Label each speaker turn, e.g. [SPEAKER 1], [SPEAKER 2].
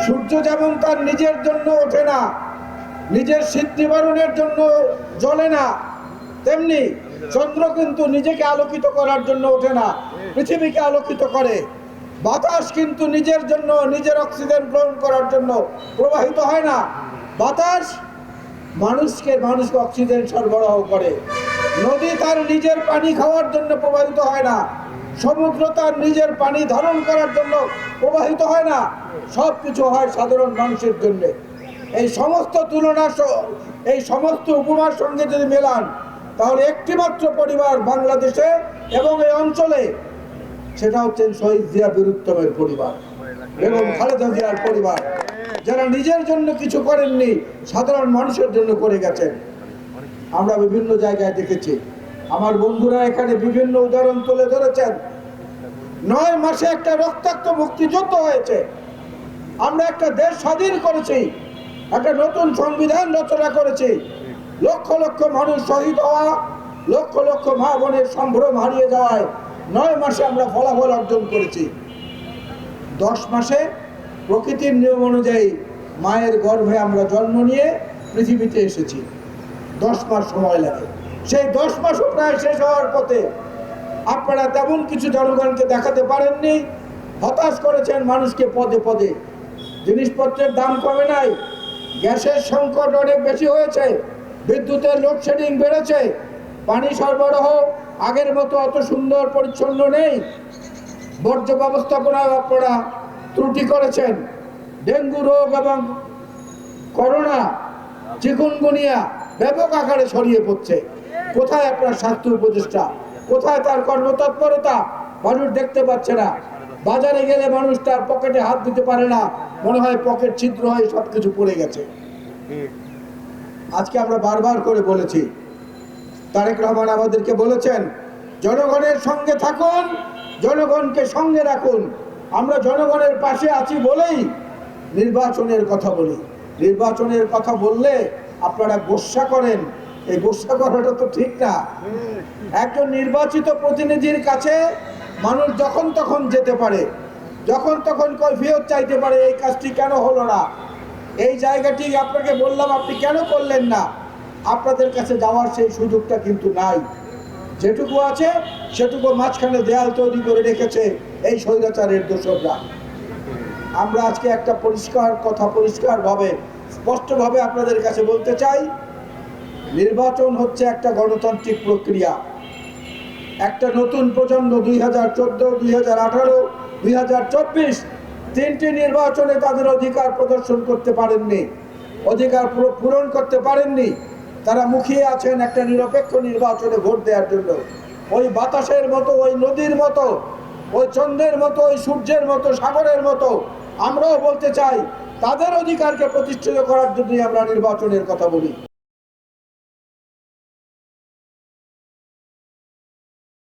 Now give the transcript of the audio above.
[SPEAKER 1] সূর্য যেমন তার নিজের জন্য ওঠে না, নিজের শীত নিবারণের জন্য জ্বলে না, তেমনি চন্দ্র কিন্তু নিজেকে আলোকিত করার জন্য ওঠে না, পৃথিবীকে আলোকিত করে। বাতাস কিন্তু নিজের জন্য, নিজের অক্সিজেন গ্রহণ করার জন্য প্রবাহিত হয় না। বাতাস মানুষকে অক্সিজেন সরবরাহ করে। নদী তার নিজের পানি খাওয়ার জন্য প্রবাহিত হয় না, সমুদ্র তার নিজের পানি ধারণ করার জন্য প্রবাহিত হয় না। সব কিছু হয় সাধারণ মানুষের জন্য। এই সমস্ত তুলনা, এই সমস্ত উপমার সঙ্গে যদি মেলান, তাহলে একটিমাত্র পরিবার বাংলাদেশে এবং এই অঞ্চলে, সেটা হচ্ছেন শহীদ জিয়া বীরুত্তমের পরিবার এবং খালেদা জিয়ার পরিবার, যারা নিজের জন্য কিছু করেননি, সাধারণ মানুষের জন্য করে গেছেন। আমরা বিভিন্ন জায়গায় দেখেছি, আমার বন্ধুরা এখানে বিভিন্ন উদাহরণ তুলে ধরেছেন। 9 মাসে একটা রক্তাক্ত মুক্তিযুদ্ধ হয়েছে, আমরা একটা দেশ স্বাধীন করেছি, একটা নতুন সংবিধান রচনা করেছি। লক্ষ লক্ষ মানুষ শহীদ হওয়া, লক্ষ লক্ষ মা বোনের সম্ভ্রম হারিয়ে যাওয়ায় 9 মাসে আমরা ফলাফল অর্জন করেছি। 10 মাসে প্রকৃতির নিয়ম অনুযায়ী মায়ের গর্ভে আমরা জন্ম নিয়ে পৃথিবীতে এসেছি। 10 মাস সময় লাগে। সেই 10 মাসও প্রায় শেষ হওয়ার পথে। আপনারা তেমন কিছু জনগণকে দেখাতে পারেননি, হতাশ করেছেন মানুষকে পদে পদে। জিনিসপত্রের দাম কমে নাই, গ্যাসের সংকট অনেক বেশি হয়েছে, বিদ্যুতের লোডশেডিং বেড়েছে, পানি সরবরাহ আগের মতো অত সুন্দর পরিচ্ছন্ন নেই, বর্জ্য ব্যবস্থাপনায় আপনারা ত্রুটি করেছেন, ডেঙ্গু রোগ এবং করোনা, চিকুনগুনিয়া ব্যাপক আকারে ছড়িয়ে পড়ছে। কোথায় আপনার স্বাস্থ্য উপদেষ্টা? কোথায় তার কর্মতৎপরতা? মানুষ দেখতে পাচ্ছে না। বাজারে গেলে মানুষ তার পকেটে হাত দিতে পারে না, মনে হয় পকেট ছিদ্র হয়ে সবকিছু পড়ে গেছে। আজকে আমরা বারবার করে বলেছি, তারেক রহমান আমাদেরকে বলেছেন, জনগণের সঙ্গে থাকুন, জনগণকে সঙ্গে রাখুন। আমরা জনগণের পাশে আছি বলেই নির্বাচনের কথা বলি। নির্বাচনের কথা বললে আপনারা গোস্বা করেন, এই গোস্বা করাটা তো ঠিক না। একজন নির্বাচিত প্রতিনিধির কাছে মানুষ যখন তখন যেতে পারে, যখন তখন কৈফিয়ত চাইতে পারে, এই কাজটি কেন হলো না, এই জায়গাটি আপনাকে বললাম আপনি কেন করলেন না। আপনাদের কাছে যাওয়ার সেই সুযোগটা কিন্তু নাই। যেটুকু আছে সেটুকু মাঝখানে দেয়াল তৈরি করে রেখেছে এই স্বৈরাচারের দোসররা। আমরা আজকে একটা পরিষ্কার কথা, পরিষ্কারভাবে স্পষ্টভাবে আপনাদের কাছে বলতে চাই, নির্বাচন হচ্ছে একটা গণতান্ত্রিক প্রক্রিয়া। একটা নতুন প্রজন্ম 2014, 2018, 2024 তিনটি নির্বাচনে তাদের অধিকার প্রদর্শন করতে পারেননি, অধিকার পূরণ করতে পারেননি। তারা মুখিয়ে আছেন একটা নিরপেক্ষ নির্বাচনে ভোট দেওয়ার জন্য। ওই বাতাসের মতো, ওই নদীর মতো, ওই চন্দ্রের মতো, ওই সূর্যের মতো, সাগরের মতো আমরাও বলতে চাই, তাদের অধিকারকে প্রতিষ্ঠিত করার জন্যই আমরা নির্বাচনের কথা বলি।